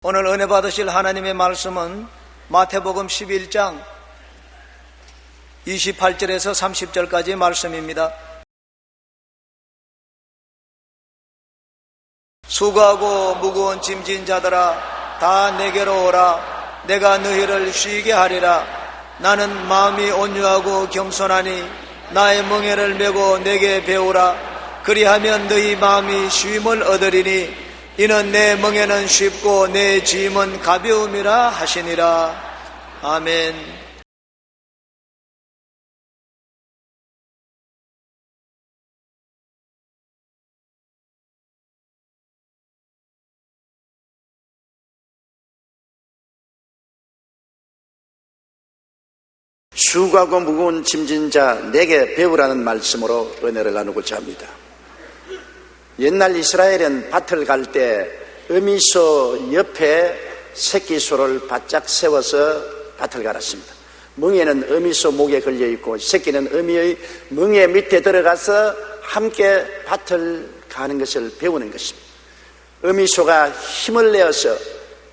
오늘 은혜 받으실 하나님의 말씀은 마태복음 11장 28절에서 30절까지의 말씀입니다. 수고하고 무거운 짐진 자들아 다 내게로 오라. 내가 너희를 쉬게 하리라. 나는 마음이 온유하고 겸손하니 나의 멍에를 메고 내게 배우라. 그리하면 너희 마음이 쉼을 얻으리니 이는 내 멍에는 쉽고 내 짐은 가벼움이라 하시니라. 아멘. 수고하고 무거운 짐진 자 내게 배우라는 말씀으로 은혜를 나누고자 합니다. 옛날 이스라엘은 밭을 갈 때 어미소 옆에 새끼소를 바짝 세워서 밭을 갈았습니다. 멍에는 어미소 목에 걸려 있고 새끼는 어미의 멍에 밑에 들어가서 함께 밭을 가는 것을 배우는 것입니다. 어미소가 힘을 내어서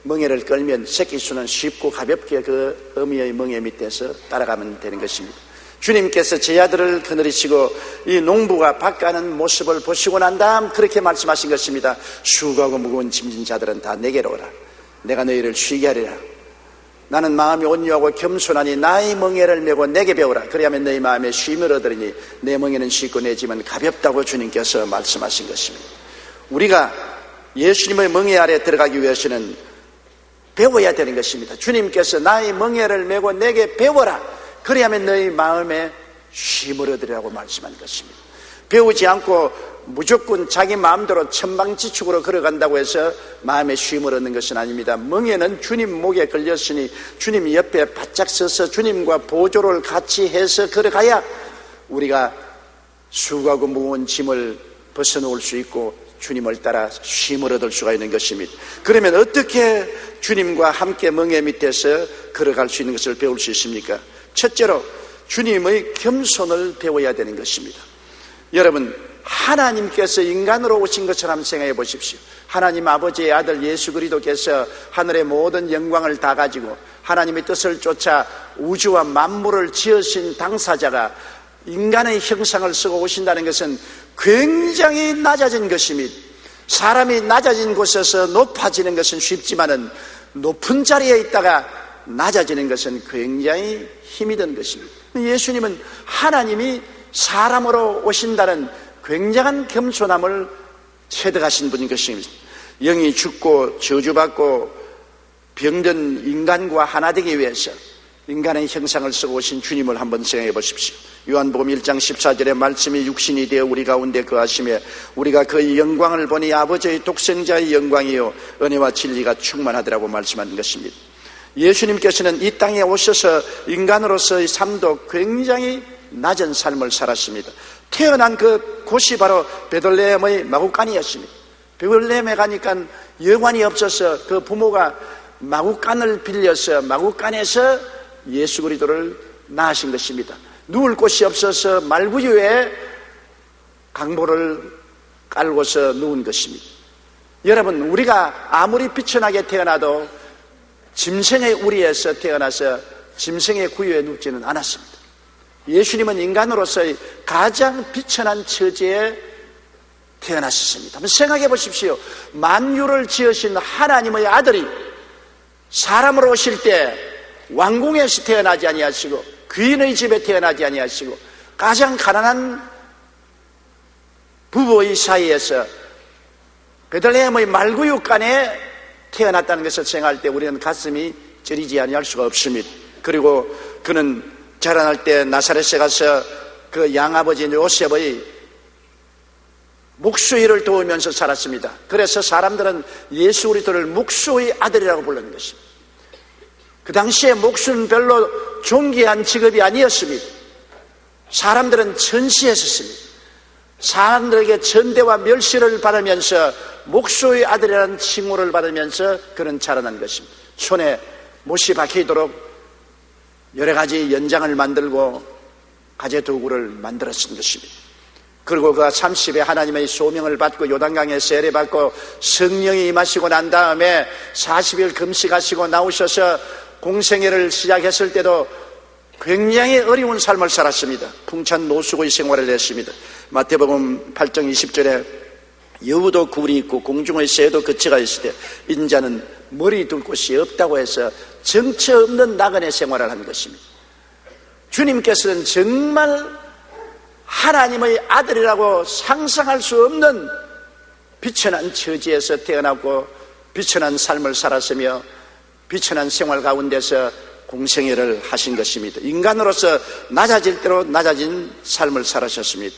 멍에를 끌면 새끼소는 쉽고 가볍게 그 어미의 멍에 밑에서 따라가면 되는 것입니다. 주님께서 제 아들을 거느리시고 이 농부가 밭 가는 모습을 보시고 난 다음 그렇게 말씀하신 것입니다. 수고하고 무거운 짐진 자들은 다 내게로 오라. 내가 너희를 쉬게 하리라. 나는 마음이 온유하고 겸손하니 나의 멍에를 메고 내게 배우라. 그리하면 너희 마음에 쉼을 얻으리니 내 멍에는 쉽고 내 짐은 가볍다고 주님께서 말씀하신 것입니다. 우리가 예수님의 멍에 아래 들어가기 위해서는 배워야 되는 것입니다. 주님께서 나의 멍에를 메고 내게 배워라. 그래야만 너희 마음에 쉼을 얻으리라고 말씀한 것입니다. 배우지 않고 무조건 자기 마음대로 천방지축으로 걸어간다고 해서 마음에 쉼을 얻는 것은 아닙니다. 멍에는 주님 목에 걸렸으니 주님 옆에 바짝 서서 주님과 보조를 같이 해서 걸어가야 우리가 수고하고 무거운 짐을 벗어놓을 수 있고 주님을 따라 쉼을 얻을 수가 있는 것입니다. 그러면 어떻게 주님과 함께 멍에 밑에서 걸어갈 수 있는 것을 배울 수 있습니까? 첫째로 주님의 겸손을 배워야 되는 것입니다. 여러분, 하나님께서 인간으로 오신 것처럼 생각해 보십시오. 하나님 아버지의 아들 예수 그리스도께서 하늘의 모든 영광을 다 가지고 하나님의 뜻을 쫓아 우주와 만물을 지으신 당사자가 인간의 형상을 쓰고 오신다는 것은 굉장히 낮아진 것입니다. 사람이 낮아진 곳에서 높아지는 것은 쉽지만은 높은 자리에 있다가 낮아지는 것은 굉장히 힘이 드는 것입니다. 예수님은 하나님이 사람으로 오신다는 굉장한 겸손함을 체득하신 분인 것입니다. 영이 죽고 저주받고 병든 인간과 하나 되기 위해서 인간의 형상을 쓰고 오신 주님을 한번 생각해 보십시오. 요한복음 1장 14절의 말씀이 육신이 되어 우리 가운데 거하시며 우리가 그의 영광을 보니 아버지의 독생자의 영광이요 은혜와 진리가 충만하더라고 말씀하는 것입니다. 예수님께서는 이 땅에 오셔서 인간으로서의 삶도 굉장히 낮은 삶을 살았습니다. 태어난 그 곳이 바로 베들레헴의 마구간이었습니다. 베들레헴에 가니까 여관이 없어서 그 부모가 마구간을 빌려서 마구간에서 예수 그리스도를 낳으신 것입니다. 누울 곳이 없어서 말구유에 강보를 깔고서 누운 것입니다. 여러분, 우리가 아무리 비천하게 태어나도 짐승의 우리에서 태어나서 짐승의 구유에 눕지는 않았습니다. 예수님은 인간으로서의 가장 비천한 처지에 태어나셨습니다. 한번 생각해 보십시오. 만유를 지으신 하나님의 아들이 사람으로 오실 때 왕궁에서 태어나지 아니하시고 귀인의 집에 태어나지 아니하시고 가장 가난한 부부의 사이에서 베들레헴의 말구유간에 태어났다는 것을 생각할 때 우리는 가슴이 저리지 아니할 수가 없습니다. 그리고 그는 자라날 때 나사렛에 가서 그 양아버지 요셉의 목수일을 도우면서 살았습니다. 그래서 사람들은 예수 그리스도를 목수의 아들이라고 부르는 것입니다. 그 당시에 목수는 별로 존귀한 직업이 아니었습니다. 사람들은 전시했었습니다. 사람들에게 전대와 멸시를 받으면서 목수의 아들이라는 칭호를 받으면서 그는 자라난 것입니다. 손에 못이 박히도록 여러 가지 연장을 만들고 가재도구를 만들었던 것입니다. 그리고 그가 30에 하나님의 소명을 받고 요단강에 세례받고 성령이 임하시고 난 다음에 40일 금식하시고 나오셔서 공생애를 시작했을 때도 굉장히 어려운 삶을 살았습니다. 풍찬 노수고의 생활을 했습니다. 마태복음 8장 20절에 여우도 굴이 있고 공중의 새도 거처가 있을 때 인자는 머리 둘 곳이 없다고 해서 정처 없는 나그네 생활을 한 것입니다. 주님께서는 정말 하나님의 아들이라고 상상할 수 없는 비천한 처지에서 태어났고 비천한 삶을 살았으며 비천한 생활 가운데서 공생애를 하신 것입니다. 인간으로서 낮아질 대로 낮아진 삶을 살아셨습니다.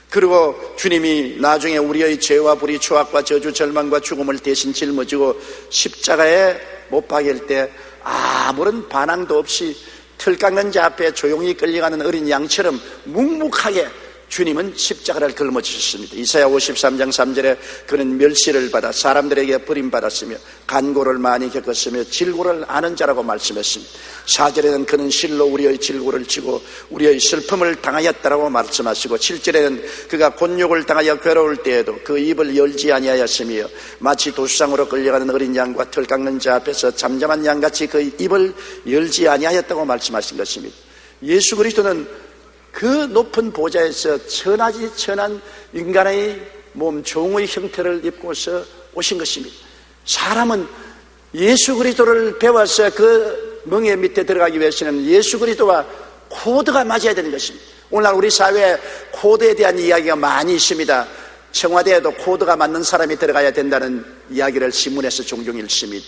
그리고 주님이 나중에 우리의 죄와 불의, 추악과 저주, 절망과 죽음을 대신 짊어지고 십자가에 못 박일 때 아무런 반항도 없이 틀 깎는 자 앞에 조용히 끌려가는 어린 양처럼 묵묵하게 주님은 십자가를 짊어지셨습니다. 이사야 53장 3절에 그는 멸시를 받아 사람들에게 버림받았으며 간고를 많이 겪었으며 질고를 아는 자라고 말씀했습니다. 4절에는 그는 실로 우리의 질고를 지고 우리의 슬픔을 당하였다라고 말씀하시고 7절에는 그가 곤욕을 당하여 괴로울 때에도 그 입을 열지 아니하였으며 마치 도수상으로 끌려가는 어린 양과 틀 깎는 자 앞에서 잠잠한 양같이 그 입을 열지 아니하였다고 말씀하신 것입니다. 예수 그리스도는 그 높은 보좌에서 천하지 천한 인간의 몸 종의 형태를 입고서 오신 것입니다. 사람은 예수 그리스도를 배워서 그 멍에 밑에 들어가기 위해서는 예수 그리스도와 코드가 맞아야 되는 것입니다. 오늘날 우리 사회에 코드에 대한 이야기가 많이 있습니다. 청와대에도 코드가 맞는 사람이 들어가야 된다는 이야기를 신문에서 종종 읽습니다.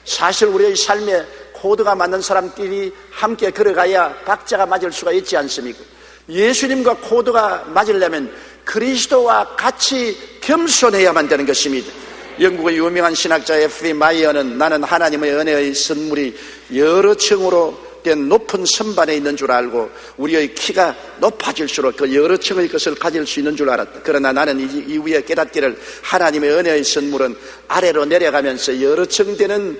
사실 우리의 삶에 코드가 맞는 사람끼리 함께 걸어가야 박자가 맞을 수가 있지 않습니까? 예수님과 코드가 맞으려면 그리스도와 같이 겸손해야만 되는 것입니다. 영국의 유명한 신학자 F.B. 마이어는 나는 하나님의 은혜의 선물이 여러 층으로 된 높은 선반에 있는 줄 알고 우리의 키가 높아질수록 그 여러 층의 것을 가질 수 있는 줄 알았다. 그러나 나는 이후에 깨닫기를 하나님의 은혜의 선물은 아래로 내려가면서 여러 층 되는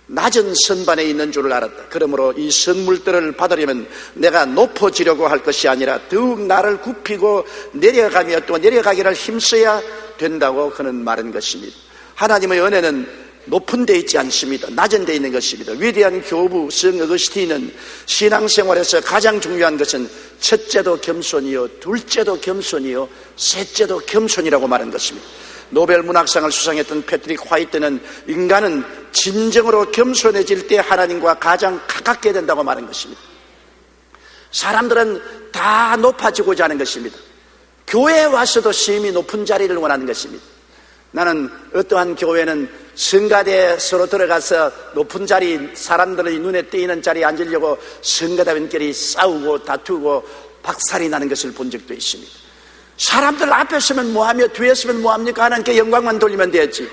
낮은 선반에 있는 줄을 알았다. 그러므로 이 선물들을 받으려면 내가 높아지려고 할 것이 아니라 더욱 나를 굽히고 내려가며 또 내려가기를 힘써야 된다고 그는 말한 것입니다. 하나님의 은혜는 높은 데 있지 않습니다. 낮은 데 있는 것입니다. 위대한 교부 성 어거스틴은 신앙생활에서 가장 중요한 것은 첫째도 겸손이요 둘째도 겸손이요 셋째도 겸손이라고 말한 것입니다. 노벨 문학상을 수상했던 패트릭 화이트는 인간은 진정으로 겸손해질 때 하나님과 가장 가깝게 된다고 말한 것입니다. 사람들은 다 높아지고자 하는 것입니다. 교회에 와서도 심히 높은 자리를 원하는 것입니다. 나는 어떠한 교회는 성가대에 서로 들어가서 높은 자리, 사람들의 눈에 띄는 자리에 앉으려고 성가대원끼리 싸우고 다투고 박살이 나는 것을 본 적도 있습니다. 사람들 앞에 서면 뭐하며 뒤에 서면 뭐합니까? 하나님께 영광만 돌리면 되지.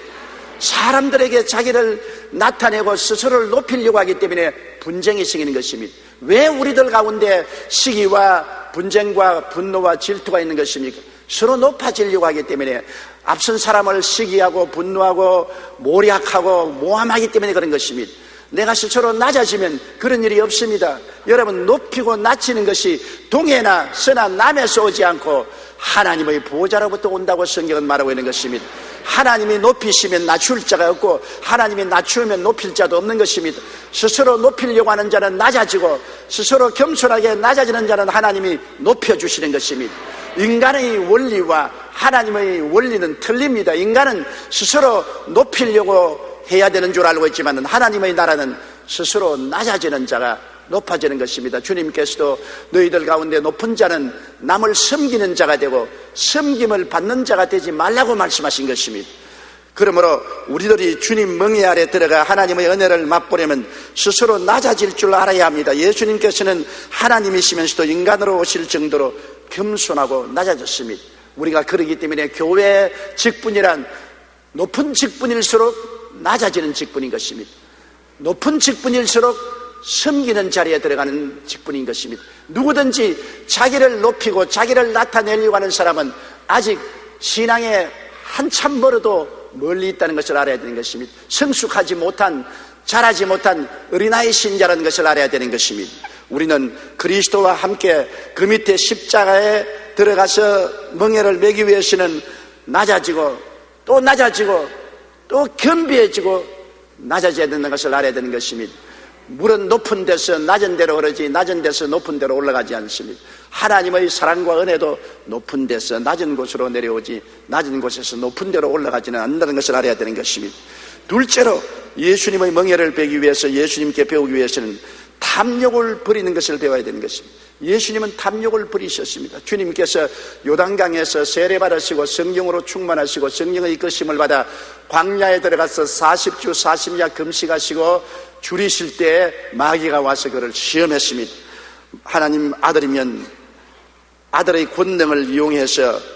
사람들에게 자기를 나타내고 스스로를 높이려고 하기 때문에 분쟁이 생기는 것입니다. 왜 우리들 가운데 시기와 분쟁과 분노와 질투가 있는 것입니까? 서로 높아지려고 하기 때문에 앞선 사람을 시기하고 분노하고 모략하고 모함하기 때문에 그런 것입니다. 내가 스스로 낮아지면 그런 일이 없습니다. 여러분, 높이고 낮추는 것이 동해나 서나 남에서 오지 않고 하나님의 보호자로부터 온다고 성경은 말하고 있는 것입니다. 하나님이 높이시면 낮출 자가 없고 하나님이 낮추면 높일 자도 없는 것입니다. 스스로 높이려고 하는 자는 낮아지고 스스로 겸손하게 낮아지는 자는 하나님이 높여주시는 것입니다. 인간의 원리와 하나님의 원리는 틀립니다. 인간은 스스로 높이려고 해야 되는 줄 알고 있지만 하나님의 나라는 스스로 낮아지는 자가 높아지는 것입니다. 주님께서도 너희들 가운데 높은 자는 남을 섬기는 자가 되고 섬김을 받는 자가 되지 말라고 말씀하신 것입니다. 그러므로 우리들이 주님 멍에 아래 들어가 하나님의 은혜를 맛보려면 스스로 낮아질 줄 알아야 합니다. 예수님께서는 하나님이시면서도 인간으로 오실 정도로 겸손하고 낮아졌습니다. 우리가 그러기 때문에 교회 직분이란 높은 직분일수록 낮아지는 직분인 것입니다. 높은 직분일수록 섬기는 자리에 들어가는 직분인 것입니다. 누구든지 자기를 높이고 자기를 나타내려고 하는 사람은 아직 신앙에 한참 멀어도 멀리 있다는 것을 알아야 되는 것입니다. 성숙하지 못한, 자라지 못한 어린아이 신자라는 것을 알아야 되는 것입니다. 우리는 그리스도와 함께 그 밑에 십자가에 들어가서 멍에를 매기 위해서는 낮아지고 또 낮아지고 또 겸비해지고 낮아져야 되는 것을 알아야 되는 것입니다. 물은 높은 데서 낮은 데로 흐르지 낮은 데서 높은 데로 올라가지 않습니다. 하나님의 사랑과 은혜도 높은 데서 낮은 곳으로 내려오지 낮은 곳에서 높은 데로 올라가지는 않는다는 것을 알아야 되는 것입니다. 둘째로 예수님의 멍에를 베기 위해서 예수님께 배우기 위해서는 탐욕을 버리는 것을 배워야 되는 것입니다. 예수님은 탐욕을 버리셨습니다. 주님께서 요단강에서 세례받으시고 성령으로 충만하시고 성령의 이끄심을 받아 광야에 들어가서 40주 40야 금식하시고 줄이실 때 마귀가 와서 그를 시험했습니다. 하나님 아들이면 아들의 권능을 이용해서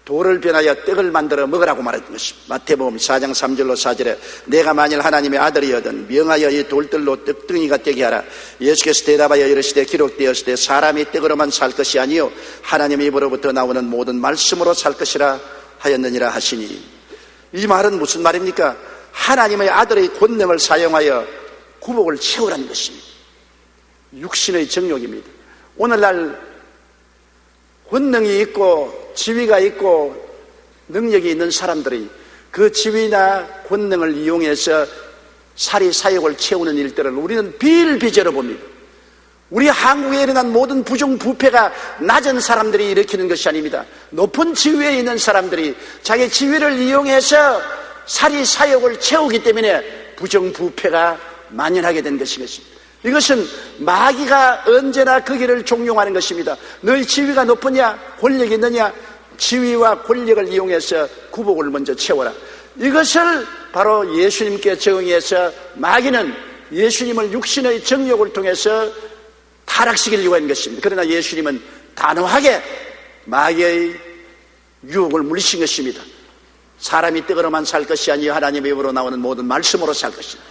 돌을 변하여 떡을 만들어 먹으라고 말했던 것입니다. 마태복음 4장 3절로 4절에 내가 만일 하나님의 아들이거든 명하여 이 돌들로 떡덩이가 되게 하라. 예수께서 대답하여 이르시되 기록되었으되 사람이 떡으로만 살 것이 아니요 하나님의 입으로부터 나오는 모든 말씀으로 살 것이라 하였느니라 하시니, 이 말은 무슨 말입니까? 하나님의 아들의 권능을 사용하여 구복을 채우라는 것입니다. 육신의 정욕입니다. 오늘날 권능이 있고 지위가 있고 능력이 있는 사람들이 그 지위나 권능을 이용해서 사리 사욕을 채우는 일들을 우리는 비일비재로 봅니다. 우리 한국에 일어난 모든 부정부패가 낮은 사람들이 일으키는 것이 아닙니다. 높은 지위에 있는 사람들이 자기 지위를 이용해서 사리 사욕을 채우기 때문에 부정부패가 만연하게 된 것이겠습니다. 이것은 마귀가 언제나 그 길을 종용하는 것입니다. 너희 지위가 높으냐 권력이 있느냐, 지위와 권력을 이용해서 구복을 먼저 채워라. 이것을 바로 예수님께 적용해서 마귀는 예수님을 육신의 정욕을 통해서 타락시키려고 하는 것입니다. 그러나 예수님은 단호하게 마귀의 유혹을 물리친 것입니다. 사람이 떡으로만 살 것이 아니요 하나님의 입으로 나오는 모든 말씀으로 살 것이다.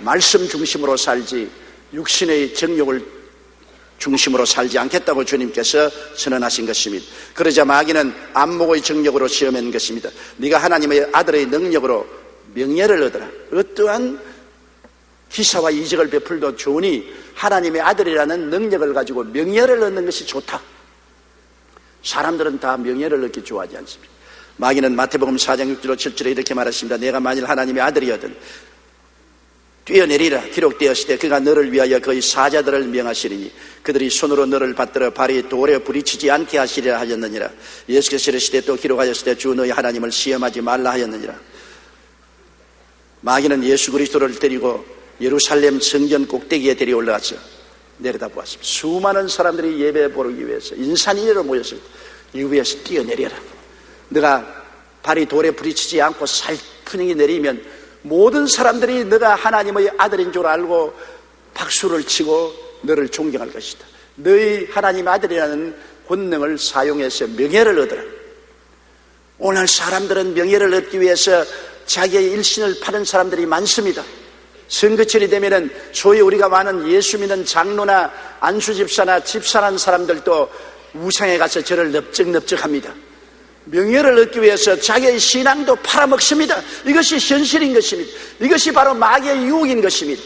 말씀 중심으로 살지 육신의 정욕을 중심으로 살지 않겠다고 주님께서 선언하신 것입니다. 그러자 마귀는 안목의 정력으로 시험한 것입니다. 네가 하나님의 아들의 능력으로 명예를 얻어라. 어떠한 기사와 이적을 베풀도 좋으니 하나님의 아들이라는 능력을 가지고 명예를 얻는 것이 좋다. 사람들은 다 명예를 얻기 좋아하지 않습니다. 마귀는 마태복음 4장 6절 7절에 이렇게 말했습니다. 내가 만일 하나님의 아들이거든 뛰어내리라. 기록되었을 때 그가 너를 위하여 그의 사자들을 명하시리니 그들이 손으로 너를 받들어 발이 돌에 부딪히지 않게 하시리라 하였느니라. 예수께서 이르시되 또 기록하였을 때 주 너희 하나님을 시험하지 말라 하였느니라. 마귀는 예수 그리스도를 데리고 예루살렘 성전 꼭대기에 데려 올라가서 내려다보았습니다. 수많은 사람들이 예배 보기 위해서 인산인해로 모였습니다. 이 위에서 뛰어내려라. 너가 발이 돌에 부딪히지 않고 살뿐히 내리면 모든 사람들이 너가 하나님의 아들인 줄 알고 박수를 치고 너를 존경할 것이다. 너희 하나님의 아들이라는 권능을 사용해서 명예를 얻어라. 오늘 사람들은 명예를 얻기 위해서 자기의 일신을 파는 사람들이 많습니다. 선거철이 되면은 소위 우리가 많은 예수 믿는 장로나 안수집사나 집사라는 사람들도 우상에 가서 저를 넙적넙적합니다. 명예를 얻기 위해서 자기의 신앙도 팔아먹습니다. 이것이 현실인 것입니다. 이것이 바로 마귀의 유혹인 것입니다.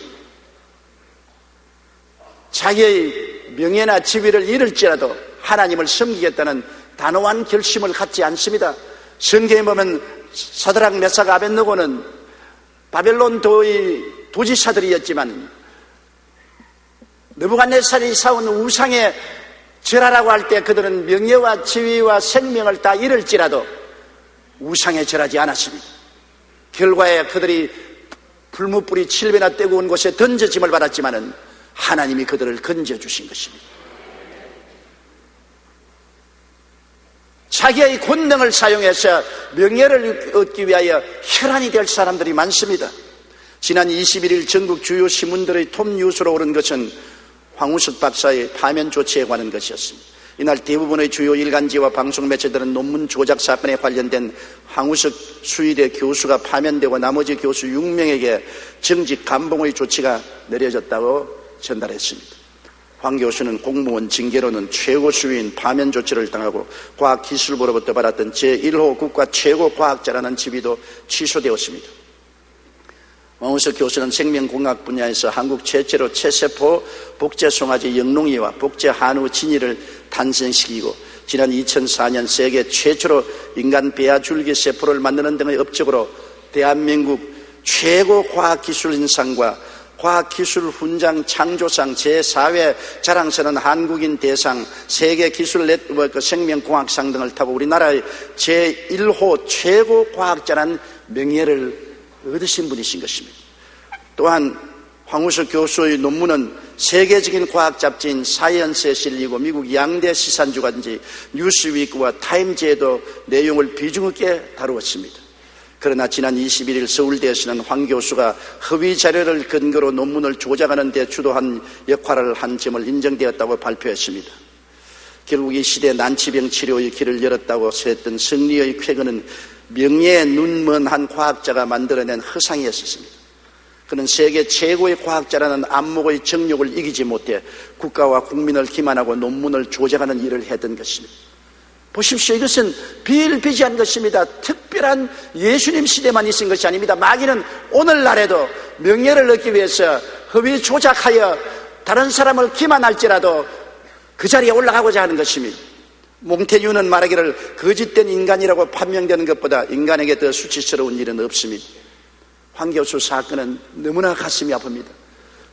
자기의 명예나 지위를 잃을지라도 하나님을 섬기겠다는 단호한 결심을 갖지 않습니다. 성경에 보면 사드락 메삭 아벳느고는 바벨론 도지사들이었지만 느부갓네살이 사온 우상에 절하라고 할 때 그들은 명예와 지위와 생명을 다 잃을지라도 우상에 절하지 않았습니다. 결과에 그들이 불무불이 7배나 떼고 온 곳에 던져짐을 받았지만은 하나님이 그들을 건져주신 것입니다. 자기의 권능을 사용해서 명예를 얻기 위하여 혈안이 될 사람들이 많습니다. 지난 21일 전국 주요 신문들의 톱뉴스로 오른 것은 황우석 박사의 파면 조치에 관한 것이었습니다. 이날 대부분의 주요 일간지와 방송 매체들은 논문 조작 사건에 관련된 황우석 수의대 교수가 파면되고 나머지 교수 6명에게 정직 감봉의 조치가 내려졌다고 전달했습니다. 황 교수는 공무원 징계로는 최고 수위인 파면 조치를 당하고 과학기술부로부터 받았던 제1호 국가 최고 과학자라는 지위도 취소되었습니다. 황우석 교수는 생명공학 분야에서 한국 최초로 체세포 복제송아지 영롱이와 복제 한우 진이를 탄생시키고 지난 2004년 세계 최초로 인간 배아 줄기 세포를 만드는 등의 업적으로 대한민국 최고 과학기술인상과 과학기술 훈장 창조상 제4회 자랑스러운 한국인 대상 세계기술 네트워크 생명공학상 등을 타고 우리나라의 제1호 최고 과학자라는 명예를 얻으신 분이신 것입니다. 또한 황우석 교수의 논문은 세계적인 과학 잡지인 사이언스에 실리고 미국 양대 시산주간지 뉴스위크와 타임즈에도 내용을 비중 있게 다루었습니다. 그러나 지난 21일 서울대에서는 황 교수가 허위 자료를 근거로 논문을 조작하는 데 주도한 역할을 한 점을 인정되었다고 발표했습니다. 결국 이 시대 난치병 치료의 길을 열었다고 했던 승리의 쾌거는 명예에 눈먼 한 과학자가 만들어낸 허상이었습니다. 그는 세계 최고의 과학자라는 안목의 정욕을 이기지 못해 국가와 국민을 기만하고 논문을 조작하는 일을 했던 것입니다. 보십시오. 이것은 비일비재한 것입니다. 특별한 예수님 시대만 있은 것이 아닙니다. 마귀는 오늘날에도 명예를 얻기 위해서 허위 조작하여 다른 사람을 기만할지라도 그 자리에 올라가고자 하는 것입니다. 몽테뉴는 말하기를 거짓된 인간이라고 판명되는 것보다 인간에게 더 수치스러운 일은 없습니다. 황 교수 사건은 너무나 가슴이 아픕니다.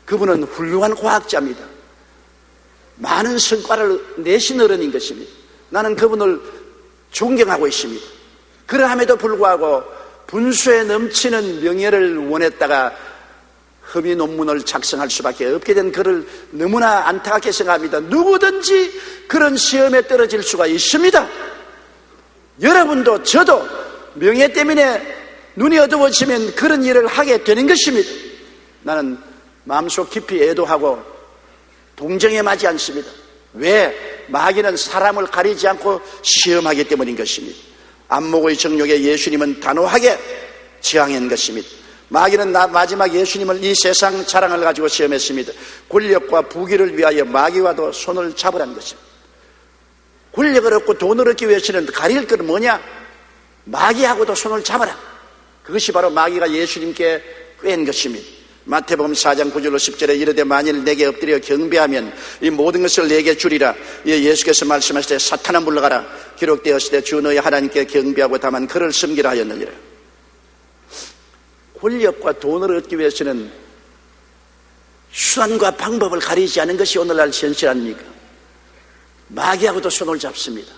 그분은 훌륭한 과학자입니다. 많은 성과를 내신 어른인 것입니다. 나는 그분을 존경하고 있습니다. 그러함에도 불구하고 분수에 넘치는 명예를 원했다가 허위 논문을 작성할 수밖에 없게 된 그를 너무나 안타깝게 생각합니다. 누구든지 그런 시험에 떨어질 수가 있습니다. 여러분도 저도 명예 때문에 눈이 어두워지면 그런 일을 하게 되는 것입니다. 나는 마음속 깊이 애도하고 동정에 마지 않습니다. 왜? 마귀는 사람을 가리지 않고 시험하기 때문인 것입니다. 안목의 정욕에 예수님은 단호하게 저항한 것입니다. 마귀는 마지막 예수님을 이 세상 자랑을 가지고 시험했습니다. 권력과 부귀를 위하여 마귀와도 손을 잡으라는 것입니다. 권력을 얻고 돈을 얻기 위해서는 가릴 것은 뭐냐? 마귀하고도 손을 잡아라. 그것이 바로 마귀가 예수님께 꾀한 것입니다. 마태복음 4장 9절로 10절에 이르되 만일 내게 엎드려 경배하면 이 모든 것을 내게 주리라. 예수께서 말씀하시되 사탄아 물러가라. 기록되었으되 주 너희 하나님께 경배하고 다만 그를 섬기라 하였느니라. 권력과 돈을 얻기 위해서는 수단과 방법을 가리지 않은 것이 오늘날 현실 아닙니까? 마귀하고도 손을 잡습니다.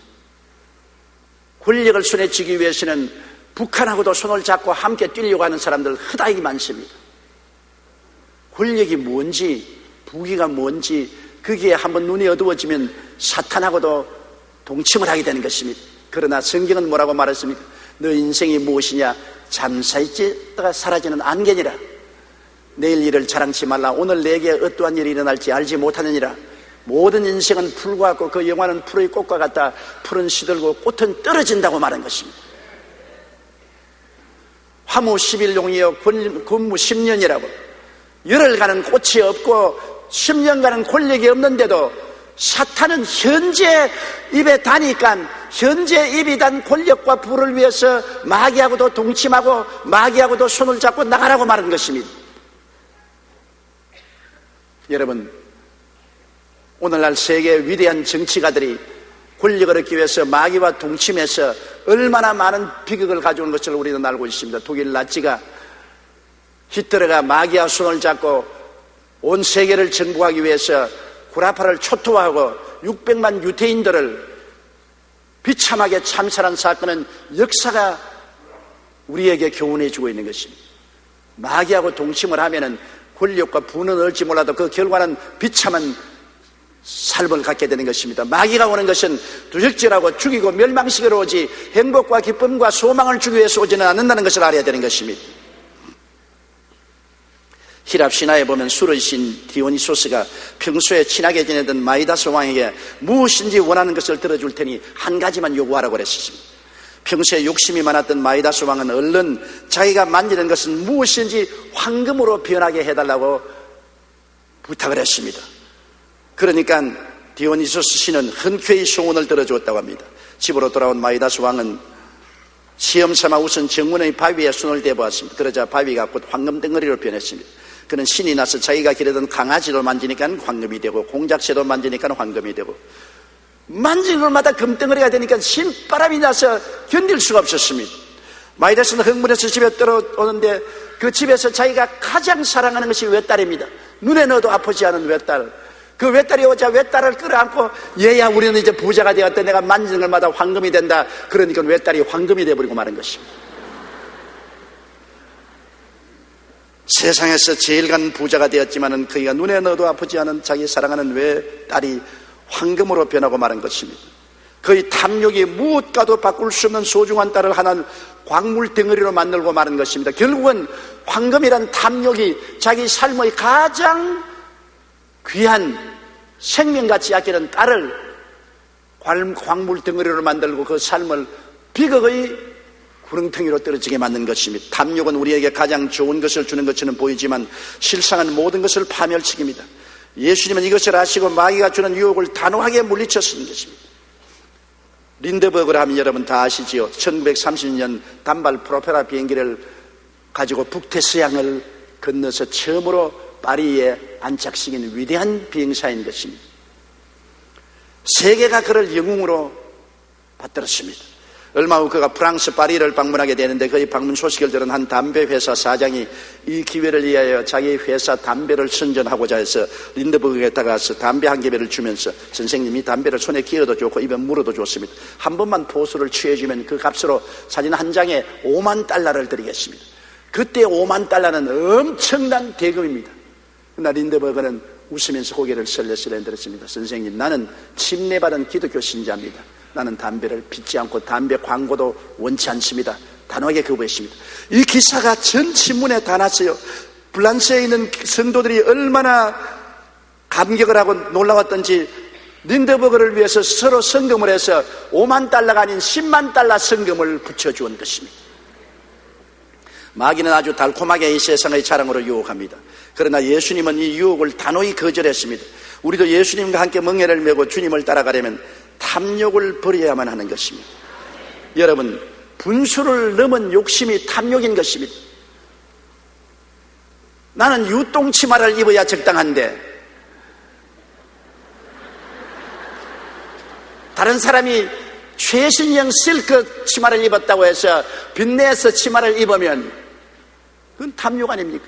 권력을 손에 쥐기 위해서는 북한하고도 손을 잡고 함께 뛰려고 하는 사람들 허다히 많습니다. 권력이 뭔지 부귀가 뭔지 거기에 한번 눈이 어두워지면 사탄하고도 동침을 하게 되는 것입니다. 그러나 성경은 뭐라고 말했습니까? 너 인생이 무엇이냐? 잠시 있다가 사라지는 안개니라. 내일 일을 자랑치 말라. 오늘 내게 어떠한 일이 일어날지 알지 못하느니라. 모든 인생은 풀과 같고 그 영화는 풀의 꽃과 같다. 풀은 시들고 꽃은 떨어진다고 말한 것입니다. 화무 11용이여 근무 10년이라고. 열흘간은 꽃이 없고 10년간은 권력이 없는데도 사탄은 현재 입에 다니까 현재 입이 단 권력과 부를 위해서 마귀하고도 동침하고 마귀하고도 손을 잡고 나가라고 말한 것입니다. 여러분, 오늘날 세계 위대한 정치가들이 권력을 얻기 위해서 마귀와 동침해서 얼마나 많은 비극을 가져온 것을 우리는 알고 있습니다. 독일 나치가 히틀러가 마귀와 손을 잡고 온 세계를 정복하기 위해서 구라파를 초토화하고 600만 유태인들을 비참하게 참살한 사건은 역사가 우리에게 교훈해 주고 있는 것입니다. 마귀하고 동침을 하면은 권력과 부는 얻을지 몰라도 그 결과는 비참한 삶을 갖게 되는 것입니다. 마귀가 오는 것은 두적질하고 죽이고 멸망시키러 오지 행복과 기쁨과 소망을 주기 위해서 오지는 않는다는 것을 알아야 되는 것입니다. 히랍 신화에 보면 술의 신 디오니소스가 평소에 친하게 지내던 마이다스 왕에게 무엇인지 원하는 것을 들어줄 테니 한 가지만 요구하라고 그랬습니다. 평소에 욕심이 많았던 마이다스 왕은 얼른 자기가 만지는 것은 무엇인지 황금으로 변하게 해달라고 부탁을 했습니다. 그러니까 디오니소스 신은 흔쾌히 소원을 들어주었다고 합니다. 집으로 돌아온 마이다스 왕은 시험 삼아 우선 정문의 바위에 손을 대보았습니다. 그러자 바위가 곧 황금 덩어리로 변했습니다. 그는 신이 나서 자기가 기르던 강아지를 만지니까 황금이 되고 공작새도 만지니까 황금이 되고 만지는 곳마다 금덩어리가 되니까 신바람이 나서 견딜 수가 없었습니다. 마이다스는 흥분해서 집에 들어오는데 그 집에서 자기가 가장 사랑하는 것이 외딸입니다. 눈에 넣어도 아프지 않은 외딸. 그 외딸이 오자 외딸을 끌어안고 얘야 우리는 이제 부자가 되었다. 내가 만지는 것마다 황금이 된다. 그러니까 외딸이 황금이 되어버리고 마는 것입니다. 세상에서 제일 간 부자가 되었지만은 그가 눈에 넣어도 아프지 않은 자기 사랑하는 외딸이 황금으로 변하고 마는 것입니다. 그의 탐욕이 무엇과도 바꿀 수 없는 소중한 딸을 하나 광물 덩어리로 만들고 마는 것입니다. 결국은 황금이란 탐욕이 자기 삶의 가장 귀한 생명같이 아끼는 딸을 광물 덩어리로 만들고 그 삶을 비극의 구렁텅이로 떨어지게 만든 것입니다. 탐욕은 우리에게 가장 좋은 것을 주는 것처럼 보이지만 실상은 모든 것을 파멸시킵니다. 예수님은 이것을 아시고 마귀가 주는 유혹을 단호하게 물리쳐 쓰는 것입니다. 린드버그를 하면 여러분 다 아시지요. 1930년 단발 프로펠러 비행기를 가지고 북태서양을 건너서 처음으로 파리에 안착시킨 위대한 비행사인 것입니다. 세계가 그를 영웅으로 받들었습니다. 얼마 후 그가 프랑스 파리를 방문하게 되는데 그의 방문 소식을 들은 한 담배 회사 사장이 이 기회를 위하여 자기 회사 담배를 선전하고자 해서 린드버그에 다가가서 담배 한 개배를 주면서 선생님이 담배를 손에 끼어도 좋고 입에 물어도 좋습니다. 한 번만 포수를 취해주면 그 값으로 사진 한 장에 5만 달러를 드리겠습니다. 그때 5만 달러는 엄청난 대금입니다. 그러나 린드버그는 웃으면서 고개를 설레설레 들었습니다. 선생님, 나는 침례받은 기독교 신자입니다. 나는 담배를 피지 않고 담배 광고도 원치 않습니다. 단호하게 거부했습니다. 이 기사가 전 신문에 다 났어요. 프랑스에 있는 성도들이 얼마나 감격을 하고 놀라웠던지 린드버그를 위해서 서로 성금을 해서 5만 달러가 아닌 10만 달러 성금을 붙여주은 것입니다. 마귀는 아주 달콤하게 이 세상의 자랑으로 유혹합니다. 그러나 예수님은 이 유혹을 단호히 거절했습니다. 우리도 예수님과 함께 멍에를 메고 주님을 따라가려면 탐욕을 버려야만 하는 것입니다. 여러분, 분수를 넘은 욕심이 탐욕인 것입니다. 나는 유똥치마를 입어야 적당한데 다른 사람이 최신형 실크 치마를 입었다고 해서 빚내서 치마를 입으면 그건 탐욕 아닙니까?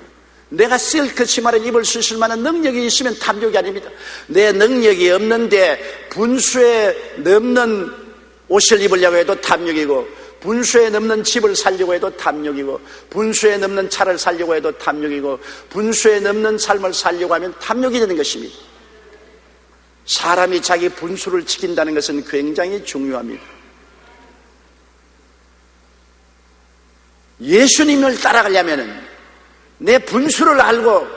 내가 실크 치마를 입을 수 있을 만한 능력이 있으면 탐욕이 아닙니다. 내 능력이 없는데 분수에 넘는 옷을 입으려고 해도 탐욕이고, 분수에 넘는 집을 살려고 해도 탐욕이고, 분수에 넘는 차를 살려고 해도 탐욕이고, 분수에 넘는 삶을 살려고 하면 탐욕이 되는 것입니다. 사람이 자기 분수를 지킨다는 것은 굉장히 중요합니다. 예수님을 따라가려면 내 분수를 알고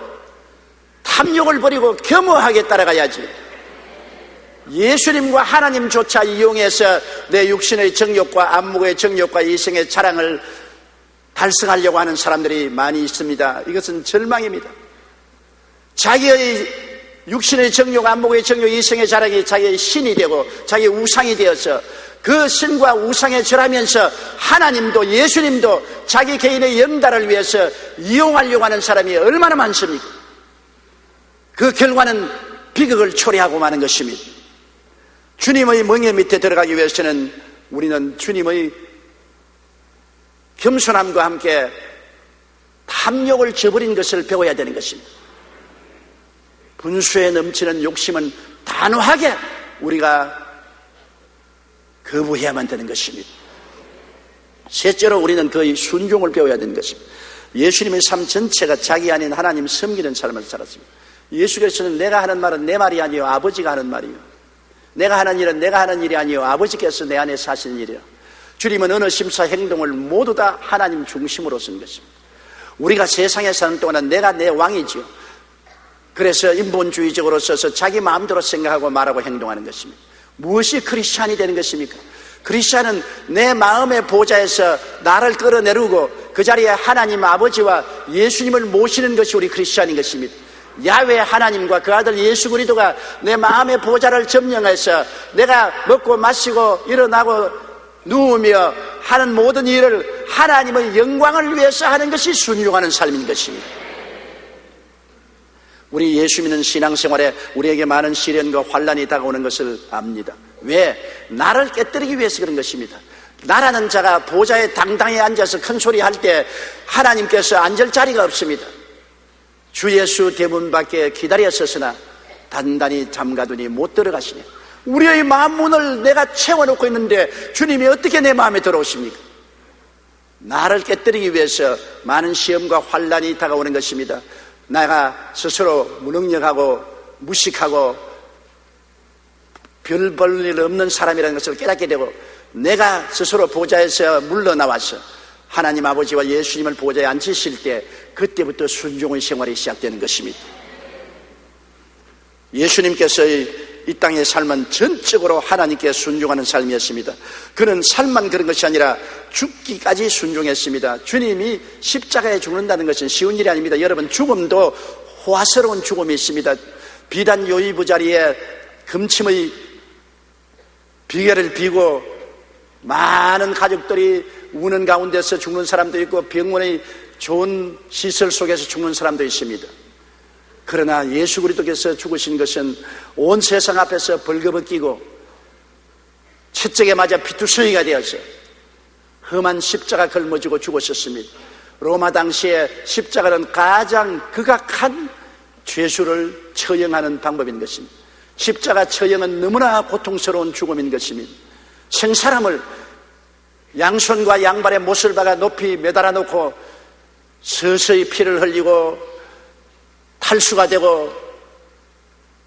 탐욕을 버리고 겸허하게 따라가야지. 예수님과 하나님조차 이용해서 내 육신의 정욕과 안목의 정욕과 이생의 자랑을 달성하려고 하는 사람들이 많이 있습니다. 이것은 절망입니다. 자기의 육신의 정욕, 안목의 정욕, 이생의 자랑이 자기의 신이 되고 자기의 우상이 되어서 그 신과 우상에 절하면서 하나님도 예수님도 자기 개인의 영달을 위해서 이용하려고 하는 사람이 얼마나 많습니까? 그 결과는 비극을 초래하고 마는 것입니다. 주님의 멍에 밑에 들어가기 위해서는 우리는 주님의 겸손함과 함께 탐욕을 저버린 것을 배워야 되는 것입니다. 분수에 넘치는 욕심은 단호하게 우리가 거부해야만 되는 것입니다. 셋째로 우리는 그의 순종을 배워야 되는 것입니다. 예수님의 삶 전체가 자기 아닌 하나님 섬기는 삶을 살았습니다. 예수께서는 내가 하는 말은 내 말이 아니요 아버지가 하는 말이요, 내가 하는 일은 내가 하는 일이 아니요 아버지께서 내 안에 사시는 일이요. 주님은 어느 심사 행동을 모두 다 하나님 중심으로 쓴 것입니다. 우리가 세상에 사는 동안은 내가 내 왕이지요. 그래서 인본주의적으로 써서 자기 마음대로 생각하고 말하고 행동하는 것입니다. 무엇이 크리스찬이 되는 것입니까? 크리스찬은 내 마음의 보좌에서 나를 끌어내리고 그 자리에 하나님 아버지와 예수님을 모시는 것이 우리 크리스찬인 것입니다. 야훼 하나님과 그 아들 예수 그리스도가 내 마음의 보좌를 점령해서 내가 먹고 마시고 일어나고 누우며 하는 모든 일을 하나님의 영광을 위해서 하는 것이 순종하는 삶인 것입니다. 우리 예수 믿는 신앙생활에 우리에게 많은 시련과 환난이 다가오는 것을 압니다. 왜? 나를 깨뜨리기 위해서 그런 것입니다. 나라는 자가 보좌에 당당히 앉아서 큰 소리 할 때 하나님께서 앉을 자리가 없습니다. 주 예수 대문 밖에 기다려 섰으나 단단히 잠가두니 못 들어가시네. 우리의 마음 문을 내가 채워놓고 있는데 주님이 어떻게 내 마음에 들어오십니까? 나를 깨뜨리기 위해서 많은 시험과 환난이 다가오는 것입니다. 내가 스스로 무능력하고 무식하고 별 볼 일 없는 사람이라는 것을 깨닫게 되고, 내가 스스로 보좌에서 물러나와서 하나님 아버지와 예수님을 보좌에 앉히실 때 그때부터 순종의 생활이 시작되는 것입니다. 예수님께서의 이 땅의 삶은 전적으로 하나님께 순종하는 삶이었습니다. 그는 삶만 그런 것이 아니라 죽기까지 순종했습니다. 주님이 십자가에 죽는다는 것은 쉬운 일이 아닙니다. 여러분, 죽음도 호화스러운 죽음이 있습니다. 비단 요이부 자리에 금침의 비계를 비고 많은 가족들이 우는 가운데서 죽는 사람도 있고 병원의 좋은 시설 속에서 죽는 사람도 있습니다. 그러나 예수 그리스도께서 죽으신 것은 온 세상 앞에서 벌거벗기고 채찍에 맞아 피투성이가 되어서 험한 십자가 걸머지고 죽으셨습니다. 로마 당시에 십자가는 가장 극악한 죄수를 처형하는 방법인 것입니다. 십자가 처형은 너무나 고통스러운 죽음인 것입니다. 생사람을 양손과 양발에 못을 박아 높이 매달아 놓고 서서히 피를 흘리고 탈수가 되고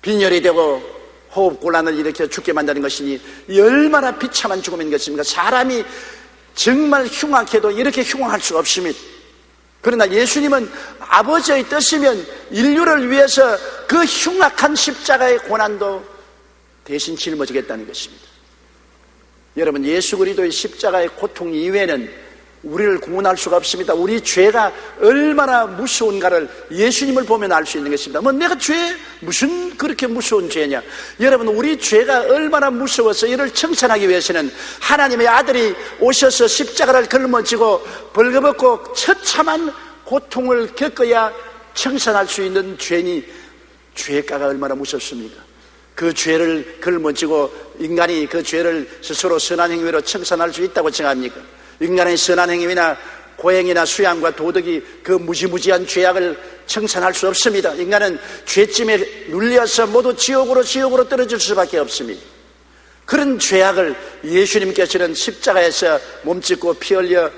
빈혈이 되고 호흡곤란을 일으켜 죽게 만드는 것이니 얼마나 비참한 죽음인 것입니까? 사람이 정말 흉악해도 이렇게 흉악할 수가 없습니다. 그러나 예수님은 아버지의 뜻이면 인류를 위해서 그 흉악한 십자가의 고난도 대신 짊어지겠다는 것입니다. 여러분, 예수 그리스도의 십자가의 고통 이외에는 우리를 구원할 수가 없습니다. 우리 죄가 얼마나 무서운가를 예수님을 보면 알 수 있는 것입니다. 내가 죄 무슨 그렇게 무서운 죄냐? 여러분, 우리 죄가 얼마나 무서워서 이를 청산하기 위해서는 하나님의 아들이 오셔서 십자가를 걸머지고 벌거벗고 처참한 고통을 겪어야 청산할 수 있는 죄니 죄가가 얼마나 무섭습니까? 그 죄를 걸머지고 인간이 그 죄를 스스로 선한 행위로 청산할 수 있다고 생각합니까? 인간의 선한 행위나 고행이나 수양과 도덕이 그 무지무지한 죄악을 청산할 수 없습니다. 인간은 죄짐에 눌려서 모두 지옥으로 떨어질 수밖에 없습니다. 그런 죄악을 예수님께서는 십자가에서 몸짓고 피 흘려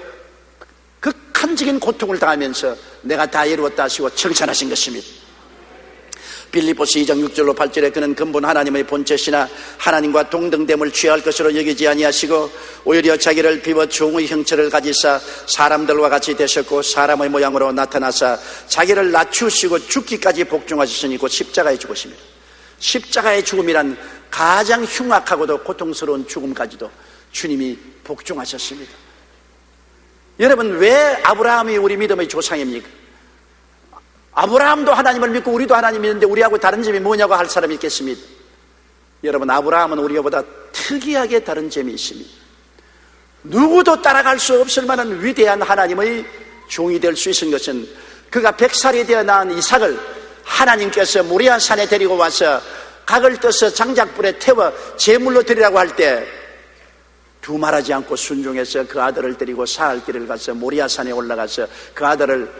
극한적인 고통을 당하면서 내가 다 이루었다 하시고 청산하신 것입니다. 빌립보서 2장 6절로 8절에 그는 근본 하나님의 본체시나 하나님과 동등됨을 취할 것으로 여기지 아니하시고 오히려 자기를 비워 종의 형체를 가지사 사람들과 같이 되셨고 사람의 모양으로 나타나사 자기를 낮추시고 죽기까지 복종하셨으니 곧 십자가에 죽으십니다. 십자가의 죽음이란 가장 흉악하고도 고통스러운 죽음까지도 주님이 복종하셨습니다. 여러분, 왜 아브라함이 우리 믿음의 조상입니까? 아브라함도 하나님을 믿고 우리도 하나님 믿는데 우리하고 다른 점이 뭐냐고 할 사람이 있겠습니다. 여러분, 아브라함은 우리보다 특이하게 다른 점이 있습니다. 누구도 따라갈 수 없을 만한 위대한 하나님의 종이 될 수 있는 것은 그가 100살이 되어 낳은 이삭을 하나님께서 모리아 산에 데리고 와서 각을 떠서 장작불에 태워 제물로 드리라고 할 때 두말하지 않고 순종해서 그 아들을 데리고 사흘 길을 가서 모리아 산에 올라가서 그 아들을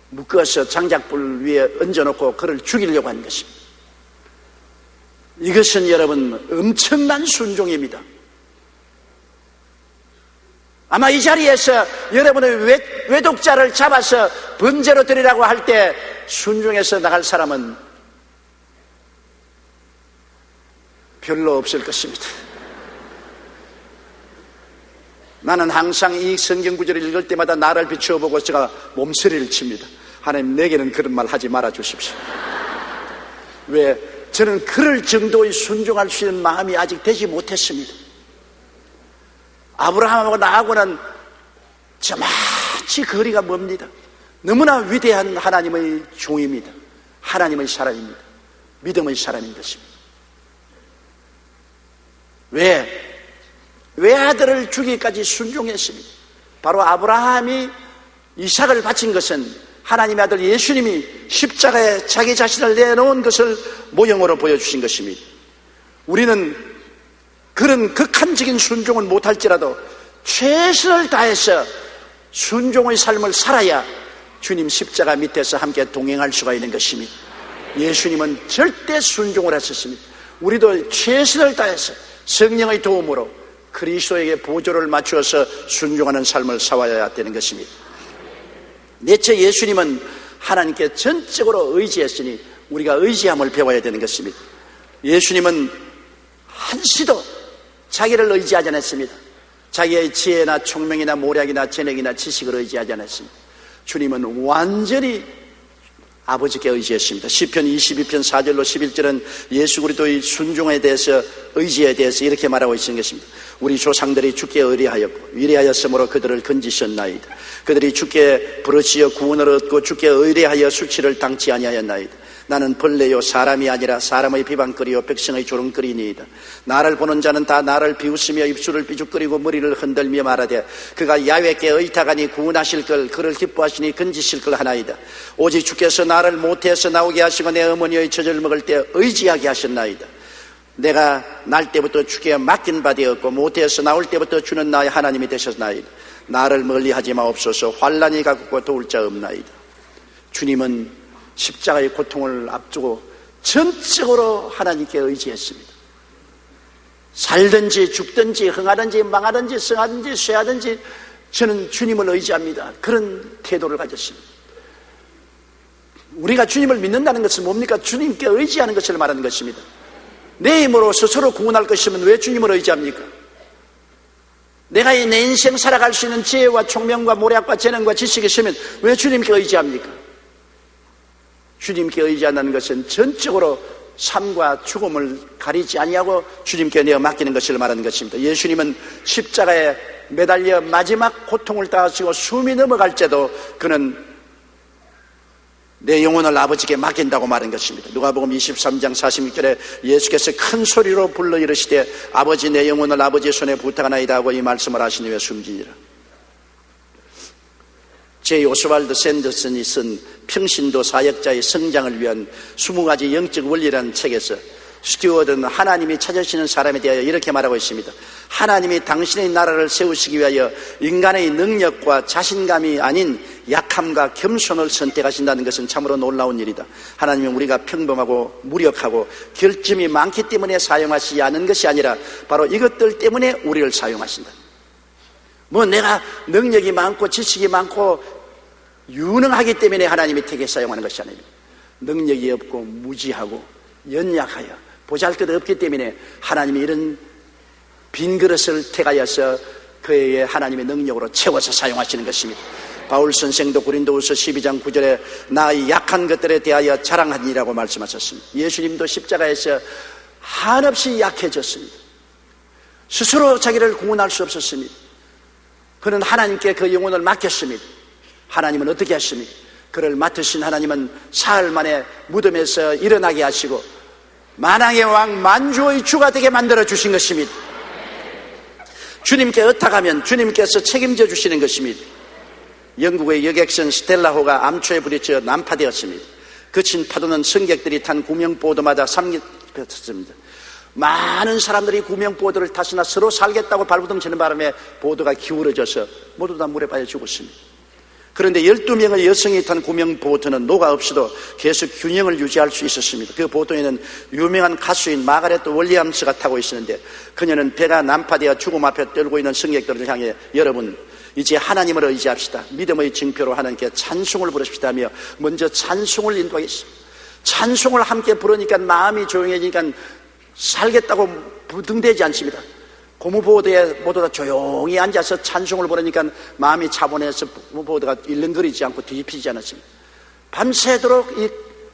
묶어서 장작불 위에 얹어놓고 그를 죽이려고 한 것입니다. 이것은 여러분 엄청난 순종입니다. 아마 이 자리에서 여러분의 외독자를 잡아서 번제로 드리라고 할 때 순종해서 나갈 사람은 별로 없을 것입니다. 나는 항상 이 성경 구절을 읽을 때마다 나를 비추어보고 제가 몸서리를 칩니다. 하나님, 내게는 그런 말 하지 말아 주십시오. 왜? 저는 그럴 정도의 순종할 수 있는 마음이 아직 되지 못했습니다. 아브라함하고 나하고는 저마치 거리가 멉니다. 너무나 위대한 하나님의 종입니다. 하나님의 사람입니다. 믿음의 사람인 것입니다. 왜? 외아들을 주기까지 순종했습니다. 바로 아브라함이 이삭을 바친 것은 하나님의 아들 예수님이 십자가에 자기 자신을 내놓은 것을 모형으로 보여주신 것입니다. 우리는 그런 극한적인 순종은 못할지라도 최선을 다해서 순종의 삶을 살아야 주님 십자가 밑에서 함께 동행할 수가 있는 것입니다. 예수님은 절대 순종을 하셨습니다. 우리도 최선을 다해서 성령의 도움으로 그리스도에게 보조를 맞추어서 순종하는 삶을 살아야 되는 것입니다. 넷째, 예수님은 하나님께 전적으로 의지했으니 우리가 의지함을 배워야 되는 것입니다. 예수님은 한시도 자기를 의지하지 않았습니다. 자기의 지혜나 총명이나 모략이나 재능이나 지식을 의지하지 않았습니다. 주님은 완전히 아버지께 의지했습니다. 시편 22편 4절로 11절은 예수 그리스도의 순종에 대해서, 의지에 대해서 이렇게 말하고 있는 것입니다. 우리 조상들이 주께 의뢰하였고 위대하였으므로 그들을 건지셨나이다. 그들이 주께 부르짖어 구원을 얻고 주께 의뢰하여 수치를 당치 아니하였나이다. 나는 벌레요 사람이 아니라 사람의 비방거리요 백성의 조롱거리니이다. 나를 보는 자는 다 나를 비웃으며 입술을 삐죽거리고 머리를 흔들며 말하되 그가 야훼께 의탁하니 구원하실 걸, 그를 기뻐하시니 건지실 걸 하나이다. 오직 주께서 나를 모태에서 나오게 하시고 내 어머니의 젖을 먹을 때 의지하게 하셨나이다. 내가 날 때부터 주께 맡긴 바 되었고 모태에서 나올 때부터 주는 나의 하나님이 되셨나이다. 나를 멀리하지 마옵소서. 환난이 가깝고 도울 자 없나이다. 주님은 십자가의 고통을 앞두고 전적으로 하나님께 의지했습니다. 살든지 죽든지 흥하든지 망하든지 성하든지 쇠하든지 저는 주님을 의지합니다. 그런 태도를 가졌습니다. 우리가 주님을 믿는다는 것은 뭡니까? 주님께 의지하는 것을 말하는 것입니다. 내 힘으로 스스로 구원할 것이면 왜 주님을 의지합니까? 내가 내 인생 살아갈 수 있는 지혜와 총명과 모략과 재능과 지식이 있으면 왜 주님께 의지합니까? 주님께 의지한다는 것은 전적으로 삶과 죽음을 가리지 아니하고 주님께 내어 맡기는 것을 말하는 것입니다. 예수님은 십자가에 매달려 마지막 고통을 당하시고 숨이 넘어갈 때도 그는 내 영혼을 아버지께 맡긴다고 말한 것입니다. 누가복음 23장 46절에 예수께서 큰 소리로 불러 이르시되 아버지 내 영혼을 아버지의 손에 부탁하나이다 하고 이 말씀을 하신 후에 숨지니라. 제 오스왈드 샌더슨이 쓴 평신도 사역자의 성장을 위한 20가지 영적 원리라는 책에서 스튜어드는 하나님이 찾으시는 사람에 대하여 이렇게 말하고 있습니다. 하나님이 당신의 나라를 세우시기 위하여 인간의 능력과 자신감이 아닌 약함과 겸손을 선택하신다는 것은 참으로 놀라운 일이다. 하나님은 우리가 평범하고 무력하고 결점이 많기 때문에 사용하시지 않은 것이 아니라 바로 이것들 때문에 우리를 사용하신다. 뭐 내가 능력이 많고 지식이 많고 유능하기 때문에 하나님이 택해 사용하는 것이 아닙니다. 능력이 없고 무지하고 연약하여 보잘것없기 때문에 하나님이 이런 빈 그릇을 택하여서 그에게 하나님의 능력으로 채워서 사용하시는 것입니다. 바울 선생도 고린도후서 12장 9절에 나의 약한 것들에 대하여 자랑하니라고 말씀하셨습니다. 예수님도 십자가에서 한없이 약해졌습니다. 스스로 자기를 구원할 수 없었습니다. 그는 하나님께 그 영혼을 맡겼습니다. 하나님은 어떻게 하십니까? 그를 맡으신 하나님은 사흘 만에 무덤에서 일어나게 하시고 만왕의 왕 만주의 주가 되게 만들어 주신 것입니다. 주님께 의탁하면 주님께서 책임져 주시는 것입니다. 영국의 여객선 스텔라호가 암초에 부딪혀 난파되었습니다. 거친 파도는 승객들이 탄 구명보도마다 삼켰습니다. 많은 사람들이 구명보도를 타시나 서로 살겠다고 발부둥 치는 바람에 보도가 기울어져서 모두 다 물에 빠져 죽었습니다. 그런데 12명의 여성이 탄 구명보트는 노가 없이도 계속 균형을 유지할 수 있었습니다. 그 보도에는 유명한 가수인 마가렛 윌리엄스가 타고 있었는데 그녀는 배가 난파되어 죽음 앞에 떨고 있는 승객들을 향해 여러분 이제 하나님을 의지합시다. 믿음의 증표로 하나님께 찬송을 부르십시다 하며 먼저 찬송을 인도하겠습니다. 찬송을 함께 부르니까 마음이 조용해지니까 살겠다고 부둥대지 않습니다. 고무보드에 모두 다 조용히 앉아서 찬송을 부르니까 마음이 차분해서 고무보드가 일렁거리지 않고 뒤집히지 않았습니다. 밤새도록 이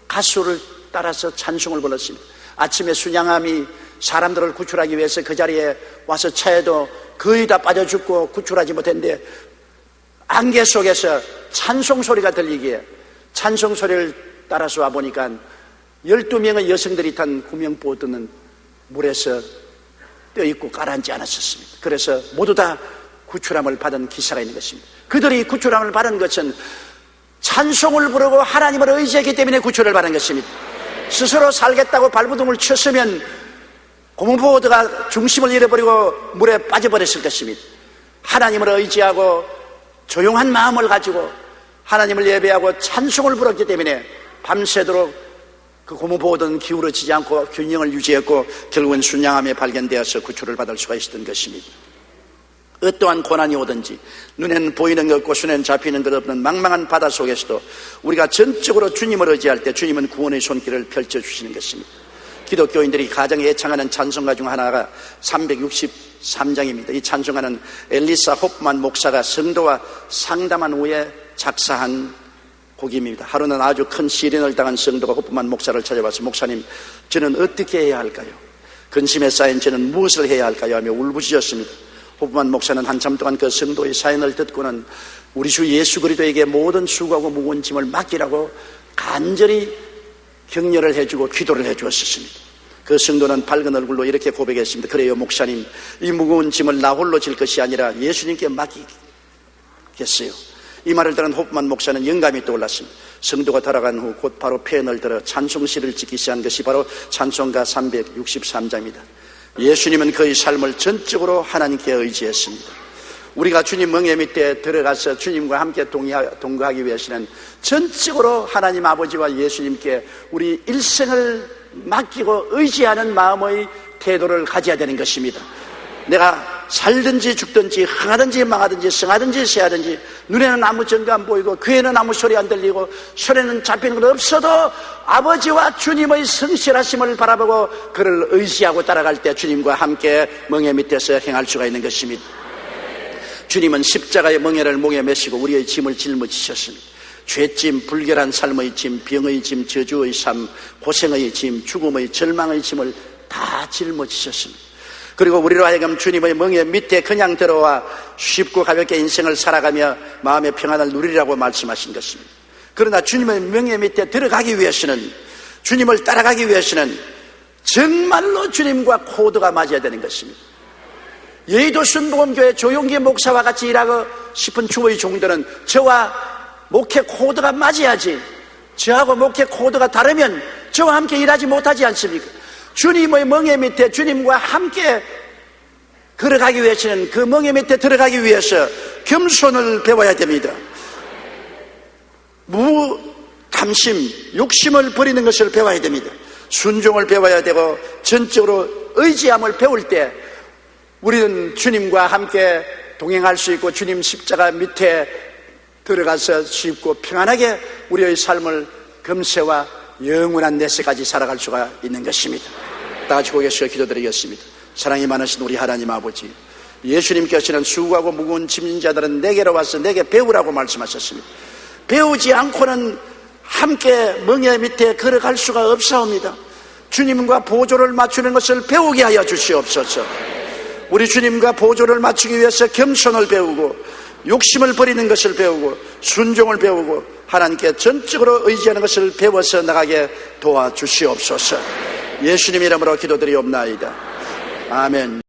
가수를 따라서 찬송을 불렀습니다. 아침에 순양함이 사람들을 구출하기 위해서 그 자리에 와서 차에도 거의 다 빠져 죽고 구출하지 못했는데 안개 속에서 찬송 소리가 들리기에 찬송 소리를 따라서 와보니까 12명의 여성들이 탄 구명보드는 물에서 뼈있고 가라앉지 않았었습니다. 그래서 모두 다 구출함을 받은 기사가 있는 것입니다. 그들이 구출함을 받은 것은 찬송을 부르고 하나님을 의지했기 때문에 구출을 받은 것입니다. 스스로 살겠다고 발버둥을 쳤으면 고무보드가 중심을 잃어버리고 물에 빠져버렸을 것입니다. 하나님을 의지하고 조용한 마음을 가지고 하나님을 예배하고 찬송을 부르기 때문에 밤새도록 그 고무보드는 기울어지지 않고 균형을 유지했고 결국은 순양함에 발견되어서 구출을 받을 수가 있었던 것입니다. 어떠한 고난이 오든지 눈에는 보이는 것 없고 손에는 잡히는 것 없는 망망한 바다 속에서도 우리가 전적으로 주님을 의지할 때 주님은 구원의 손길을 펼쳐주시는 것입니다. 기독교인들이 가장 애창하는 찬송가 중 하나가 363장입니다. 이 찬송가는 엘리사 호프만 목사가 성도와 상담한 후에 작사한 곡입니다. 하루는 아주 큰 시련을 당한 성도가 호프만 목사를 찾아와서 목사님, 저는 어떻게 해야 할까요? 근심에 쌓인 저는 무엇을 해야 할까요? 하며 울부짖었습니다. 호프만 목사는 한참 동안 그 성도의 사연을 듣고는 우리 주 예수 그리스도에게 모든 수고하고 무거운 짐을 맡기라고 간절히 격려를 해주고 기도를 해주었습니다. 그 성도는 밝은 얼굴로 이렇게 고백했습니다. 그래요 목사님, 이 무거운 짐을 나 홀로 질 것이 아니라 예수님께 맡기겠어요. 이 말을 들은 호프만 목사는 영감이 떠올랐습니다. 성도가 돌아간 후 곧 바로 펜을 들어 찬송시를 짓기 시작한 것이 바로 찬송가 363장입니다. 예수님은 그의 삶을 전적으로 하나님께 의지했습니다. 우리가 주님 멍에 밑에 들어가서 주님과 함께 동거하기 위해서는 전적으로 하나님 아버지와 예수님께 우리 일생을 맡기고 의지하는 마음의 태도를 가져야 되는 것입니다. 내가 살든지 죽든지 흥하든지 망하든지 성하든지 세하든지 눈에는 아무 증거 안 보이고 귀에는 아무 소리 안 들리고 손에는 잡히는 것 없어도 아버지와 주님의 성실하심을 바라보고 그를 의지하고 따라갈 때 주님과 함께 멍에 밑에서 행할 수가 있는 것입니다. 주님은 십자가의 멍에를 목에 메시고 우리의 짐을 짊어지셨습니다. 죄짐, 불결한 삶의 짐, 병의 짐, 저주의 삶, 고생의 짐, 죽음의 절망의 짐을 다 짊어지셨습니다. 그리고 우리로 하여금 주님의 멍에 밑에 그냥 들어와 쉽고 가볍게 인생을 살아가며 마음의 평안을 누리라고 말씀하신 것입니다. 그러나 주님의 멍에 밑에 들어가기 위해서는, 주님을 따라가기 위해서는 정말로 주님과 코드가 맞아야 되는 것입니다. 여의도 순복음교회 조용기 목사와 같이 일하고 싶은 주의 종들은 저와 목회 코드가 맞아야지, 저하고 목회 코드가 다르면 저와 함께 일하지 못하지 않습니까? 주님의 멍에 밑에 주님과 함께 걸어가기 위해서는, 그 멍에 밑에 들어가기 위해서 겸손을 배워야 됩니다. 탐심, 욕심을 버리는 것을 배워야 됩니다. 순종을 배워야 되고 전적으로 의지함을 배울 때 우리는 주님과 함께 동행할 수 있고 주님 십자가 밑에 들어가서 쉽고 평안하게 우리의 삶을 금세와 영원한 내세까지 살아갈 수가 있는 것입니다. 다 같이 고개서 기도드리겠습니다. 사랑이 많으신 우리 하나님 아버지, 예수님께서는 수고하고 무거운 짐진 자들은 내게로 와서 내게 배우라고 말씀하셨습니다. 배우지 않고는 함께 멍에 밑에 걸어갈 수가 없사옵니다. 주님과 보조를 맞추는 것을 배우게 하여 주시옵소서. 우리 주님과 보조를 맞추기 위해서 겸손을 배우고 욕심을 버리는 것을 배우고 순종을 배우고 하나님께 전적으로 의지하는 것을 배워서 나가게 도와주시옵소서. 예수님 이름으로 기도드리옵나이다. 아멘.